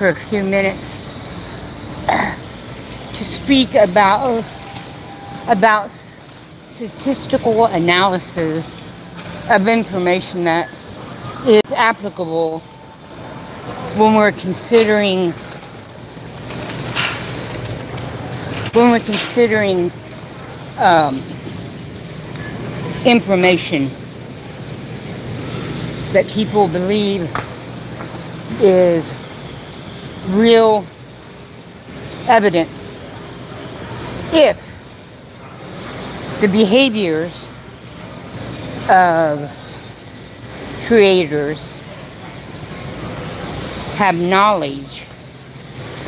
for a few minutes to speak about statistical analysis of information that is applicable when we're considering information that people believe is real evidence. If the behaviors of creators have knowledge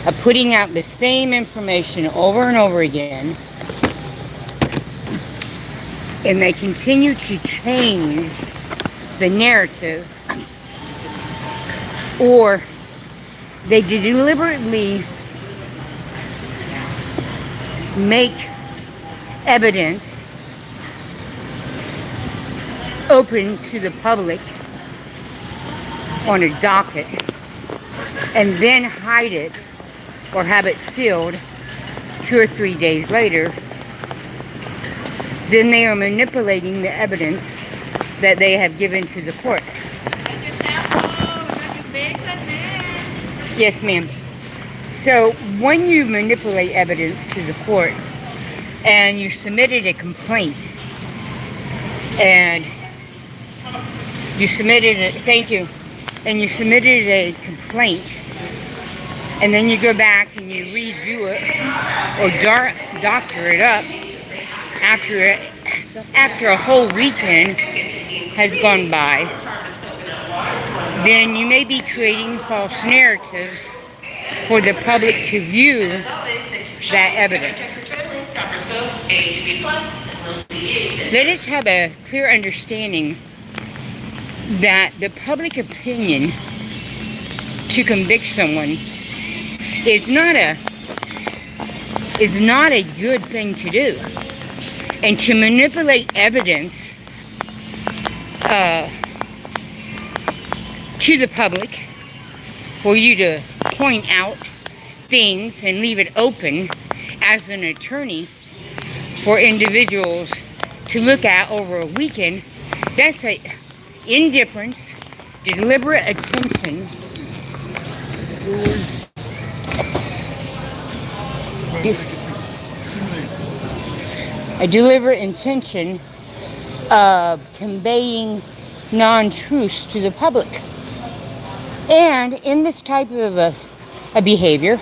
of putting out the same information over and over again, and they continue to change the narrative, or they deliberately make evidence open to the public on a docket and then hide it or have it sealed 2 or 3 days later, then they are manipulating the evidence that they have given to the court. Yes, ma'am. So when you manipulate evidence to the court and you submitted a complaint and you submitted a complaint, and then you go back and you redo it or doctor it up after a whole weekend has gone by, then you may be creating false narratives for the public to view that evidence. Let us have a clear understanding that the public opinion to convict someone is not a good thing to do. And to manipulate evidence to the public, for you to point out things and leave it open as an attorney for individuals to look at over a weekend, that's a indifference, deliberate attention, a deliberate intention of conveying non-truths to the public. And in this type of a behavior,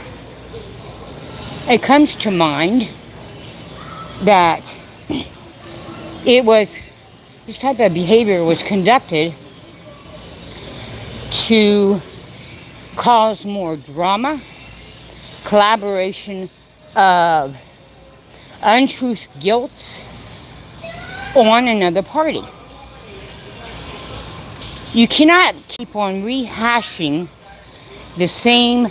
it comes to mind that this type of behavior was conducted to cause more drama, collaboration of untruth guilt on another party. You cannot keep on rehashing the same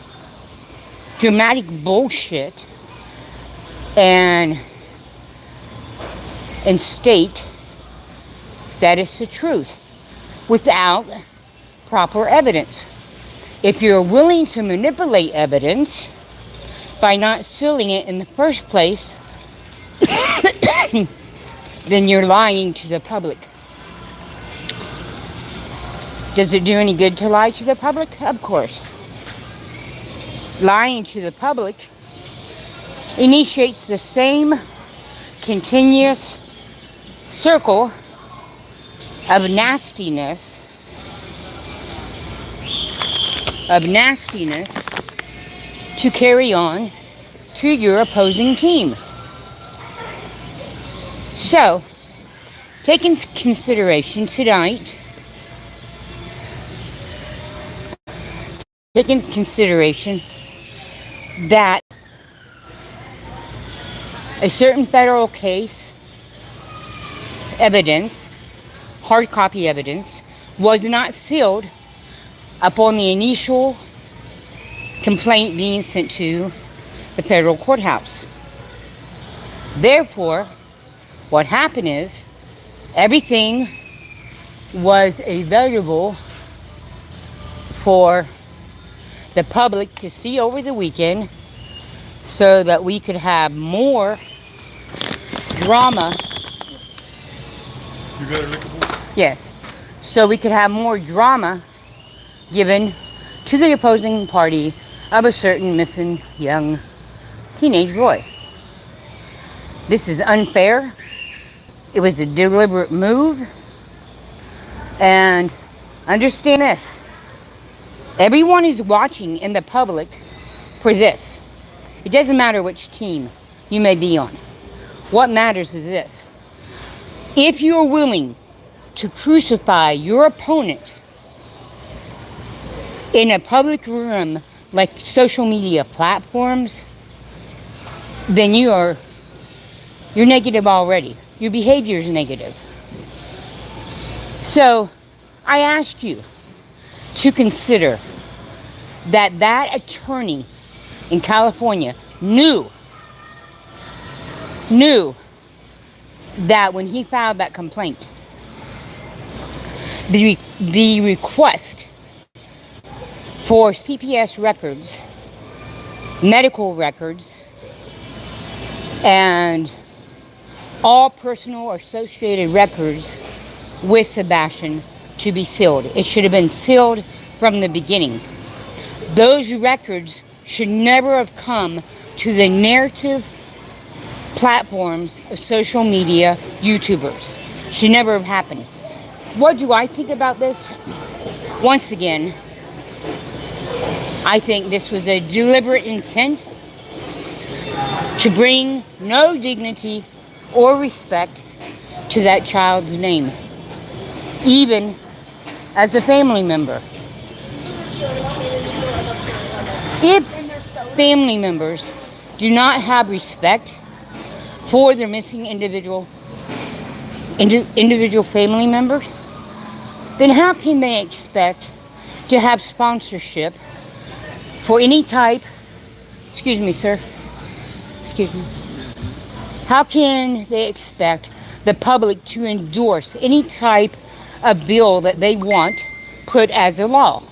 dramatic bullshit and state that it's the truth without proper evidence. If you're willing to manipulate evidence by not sealing it in the first place, then you're lying to the public. Does it do any good to lie to the public? Of course. Lying to the public initiates the same continuous circle of nastiness to carry on to your opposing team. So, take into consideration tonight, that a certain federal case evidence, hard copy evidence, was not sealed upon the initial complaint being sent to the federal courthouse. Therefore, what happened is everything was available for the public to see over the weekend so that we could have more drama. You got a liquor board? Yes. So we could have more drama given to the opposing party of a certain missing young teenage boy. This is unfair. It was a deliberate move. And understand this. Everyone is watching in the public for this. It doesn't matter which team you may be on. What matters is this. If you're willing to crucify your opponent in a public room like social media platforms, then you're negative already. Your behavior is negative. So I ask you to consider that attorney in California knew that when he filed that complaint, the request for CPS records, medical records, and all personal or associated records with Sebastian to be sealed. It should have been sealed from the beginning. Those records should never have come to the narrative platforms of social media YouTubers. Should never have happened. What do I think about this? Once again, I think this was a deliberate intent to bring no dignity or respect to that child's name, even as a family member. If family members do not have respect for their missing individual family members, then how can they expect to have sponsorship for any type, excuse me, sir, excuse me, how can they expect the public to endorse any type of bill that they want put as a law?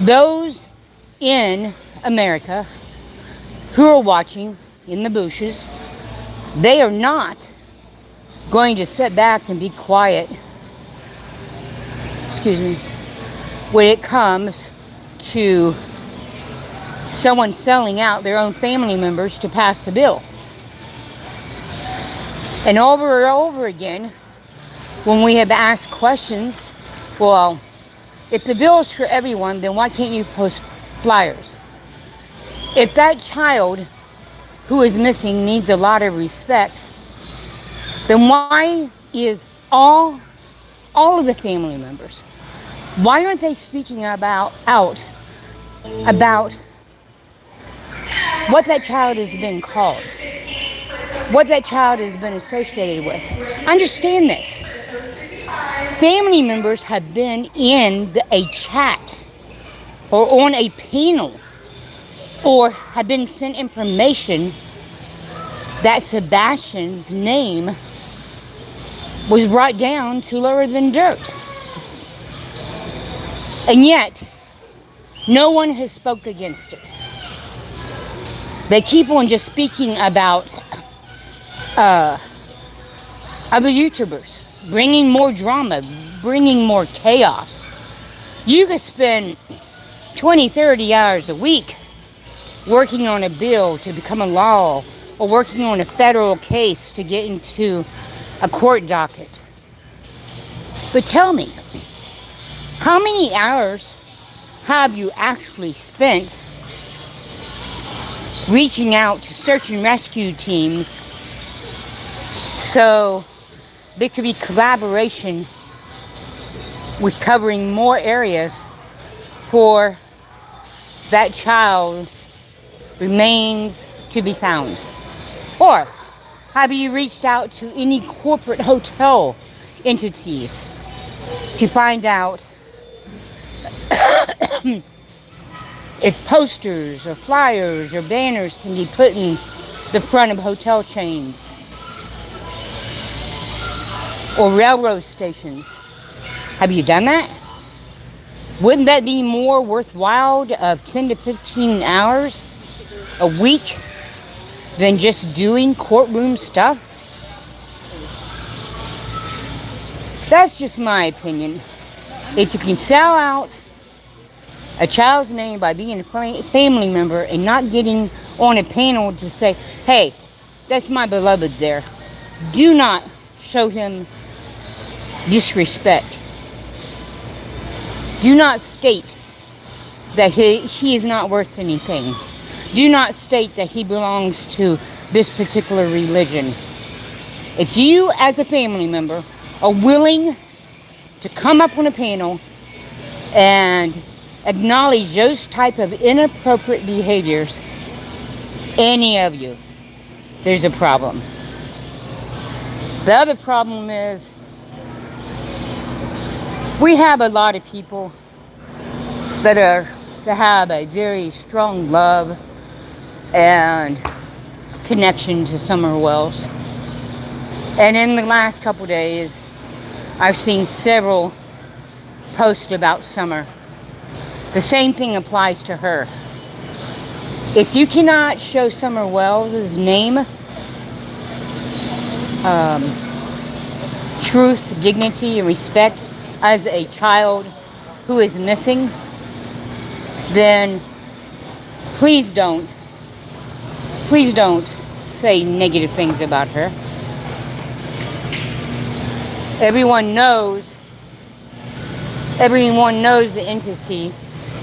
Those in America who are watching in the bushes, they are not going to sit back and be quiet, excuse me, when it comes to someone selling out their own family members to pass a bill. And over again, when we have asked questions, well, if the bill is for everyone, then why can't you post flyers? If that child who is missing needs a lot of respect, then why is all of the family members, why aren't they speaking out about what that child has been called, what that child has been associated with? Understand this. Family members have been in a chat or on a panel or have been sent information that Sebastian's name was brought down to lower than dirt. And yet, no one has spoke against it. They keep on just speaking about other YouTubers, bringing more drama, bringing more chaos. You could spend 20, 30 hours a week working on a bill to become a law or working on a federal case to get into a court docket. But tell me, how many hours have you actually spent reaching out to search and rescue teams so there could be collaboration with covering more areas for that child remains to be found? Or have you reached out to any corporate hotel entities to find out if posters or flyers or banners can be put in the front of hotel chains or railroad stations? Have you done that? Wouldn't that be more worthwhile of 10 to 15 hours a week than just doing courtroom stuff? That's just my opinion. If you can sell out a child's name by being a family member and not getting on a panel to say, hey, that's my beloved there, do not show him disrespect. Do not state that he is not worth anything. Do not state that he belongs to this particular religion. If you, as a family member, are willing to come up on a panel and acknowledge those type of inappropriate behaviors, any of you, there's a problem. The other problem is we have a lot of people that have a very strong love and connection to Summer Wells. And in the last couple days, I've seen several posts about Summer. The same thing applies to her. If you cannot show Summer Wells' name, truth, dignity, and respect as a child who is missing, then please don't say negative things about her. Everyone knows the entity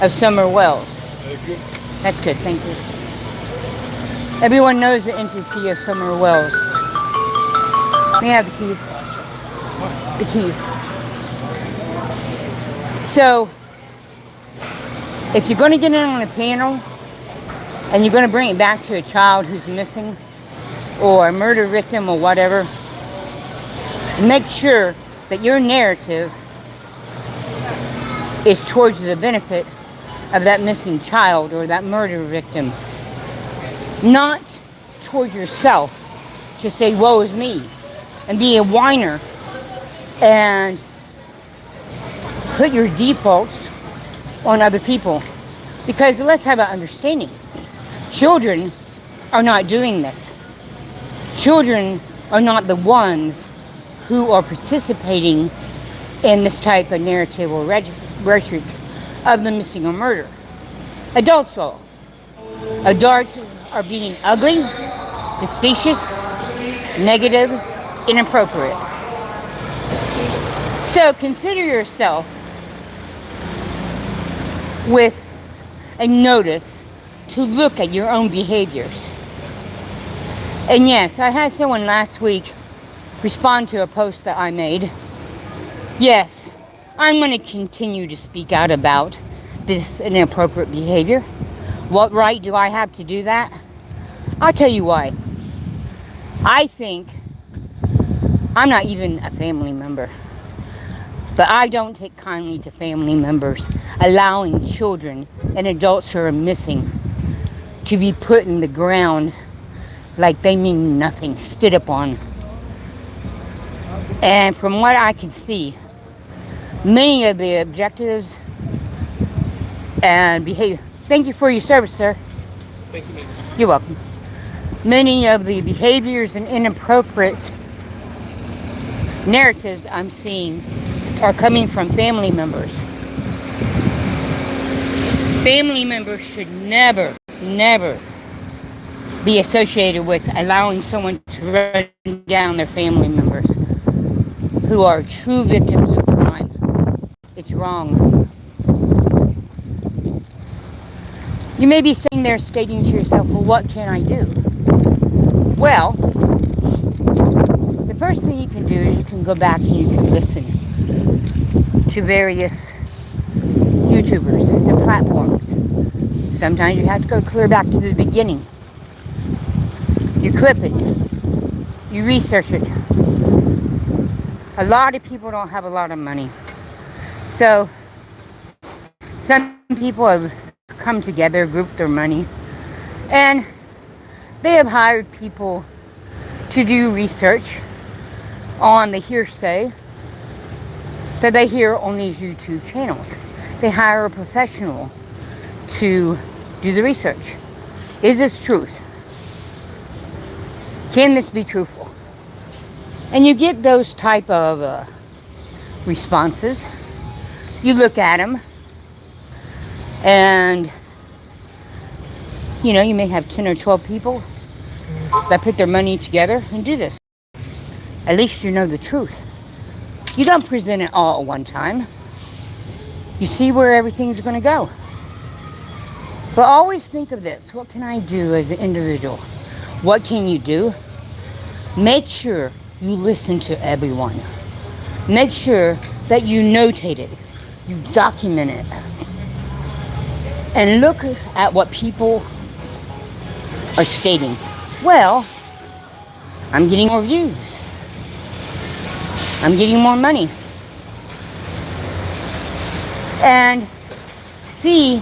of Summer Wells. That's good, thank you. Everyone knows the entity of Summer Wells. May I have the keys? The keys. So, if you're going to get in on a panel and you're going to bring it back to a child who's missing or a murder victim or whatever, make sure that your narrative is towards the benefit of that missing child or that murder victim, not towards yourself to say, woe is me, and be a whiner and put your defaults on other people. Because let's have an understanding. Children are not doing this. Children are not the ones who are participating in this type of narrative or rhetoric of the missing or murder. Adults are. Adults are being ugly, facetious, negative, inappropriate. So consider yourself with a notice to look at your own behaviors. And yes, I had someone last week respond to a post that I made. Yes, I'm going to continue to speak out about this inappropriate behavior. What right do I have to do that? I'll tell you why. I think I'm not even a family member, but I don't take kindly to family members allowing children and adults who are missing to be put in the ground like they mean nothing, spit upon. And from what I can see, many of the objectives and behavior. Thank you for your service, sir. Thank you, ma'am. You're welcome. Many of the behaviors and inappropriate narratives I'm seeing are coming from family members. Family members should never be associated with allowing someone to run down their family members who are true victims of crime. It's wrong. You may be sitting there stating to yourself, well, what can I do? Well, the first thing you can do is you can go back and you can listen to various YouTubers, the platforms. Sometimes you have to go clear back to the beginning. You clip it. You research it. A lot of people don't have a lot of money. So, some people have come together, grouped their money, and they have hired people to do research on the hearsay that they hear on these YouTube channels. they hire a professional to do the research. Is this truth? Can this be truthful? And you get those type of responses. You look at them, and you may have 10 or 12 people that put their money together and do this. At least you know the truth. You don't present it all at one time. You see where everything's going to go. But always think of this. What can I do as an individual? What can you do? Make sure you listen to everyone. Make sure that you notate it. You document it. And look at what people are stating. Well, I'm getting more views. I'm getting more money. And see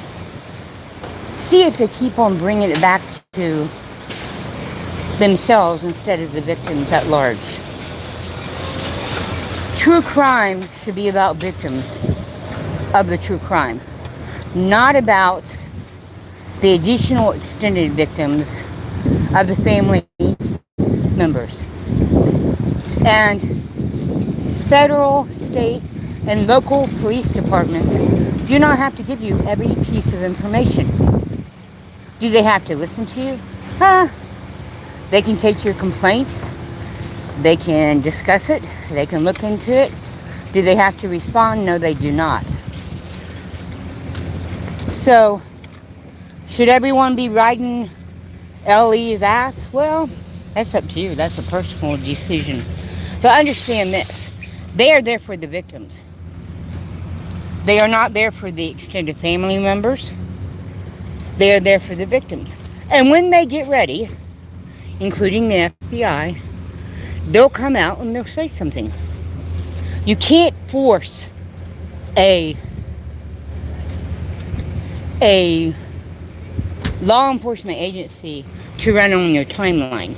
if they keep on bringing it back to themselves instead of the victims at large. True crime should be about victims of the true crime, not about the additional extended victims of the family members. And federal, state, and local police departments do not have to give you every piece of information. Do they have to listen to you? They can take your complaint. They can discuss it. They can look into it. Do they have to respond? No, they do not. So, should everyone be riding LE's ass? Well, that's up to you. That's a personal decision. But understand this. They are there for the victims. They are not there for the extended family members. They are there for the victims. And when they get ready, including the FBI, they'll come out and they'll say something. You can't force a law enforcement agency to run on your timeline.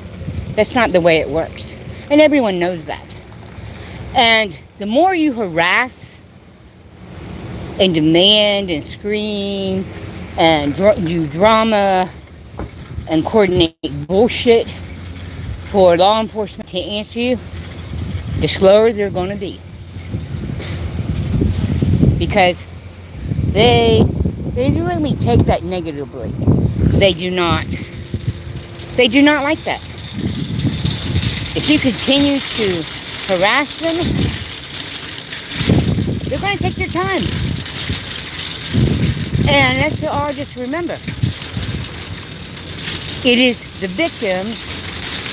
That's not the way it works. And everyone knows that. And the more you harass and demand and scream and do drama and coordinate bullshit for law enforcement to answer you, the slower they're going to be. Because they really take that negatively. They do not like that. If you continue to harass them, they're going to take their time. And that's all. Just remember, it is the victims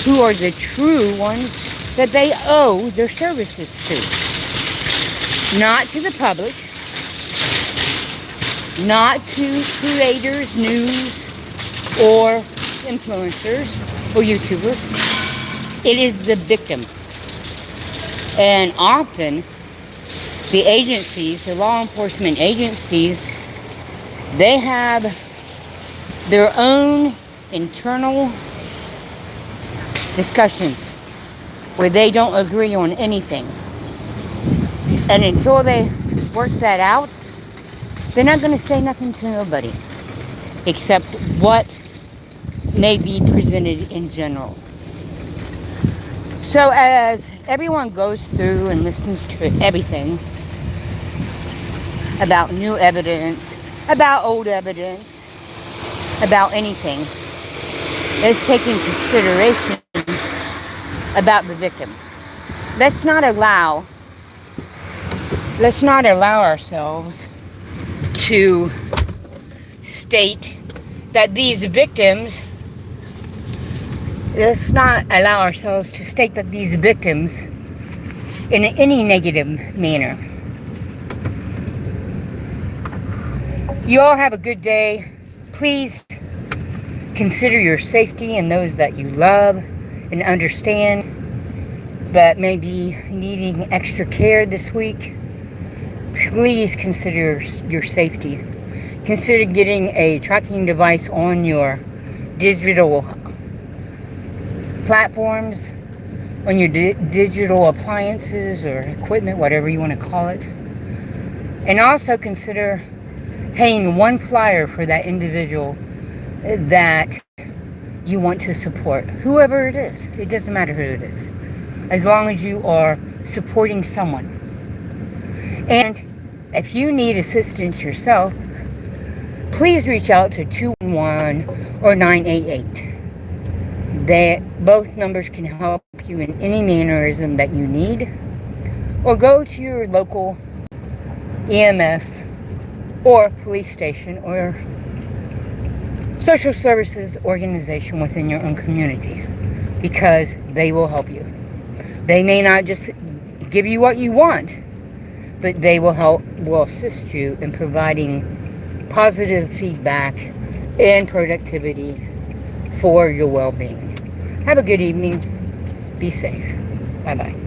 who are the true ones that they owe their services to. Not to the public, not to creators, news, or influencers, or YouTubers. It is the victim. And often, the agencies, the law enforcement agencies, they have their own internal discussions where they don't agree on anything. And until they work that out, they're not going to say nothing to nobody except what may be presented in general. So as everyone goes through and listens to everything about new evidence, about old evidence, about anything, let's take into consideration about the victim. Let's not allow ourselves to state that these victims, let's not allow ourselves to state that these victims in any negative manner. You all have a good day. Please consider your safety and those that you love and understand that may be needing extra care this week. Please consider your safety. Consider getting a tracking device on your digital platforms, on your digital appliances or equipment, whatever you want to call it. And also consider hanging one flyer for that individual that you want to support. Whoever it is, it doesn't matter who it is, as long as you are supporting someone. And if you need assistance yourself, please reach out to 211 or 988. Both numbers can help you in any mannerism that you need. Or go to your local EMS or police station or social services organization within your own community, because they will help you. They may not just give you what you want, but they will assist you in providing positive feedback and productivity for your well-being. Have a good evening. Be safe. Bye-bye.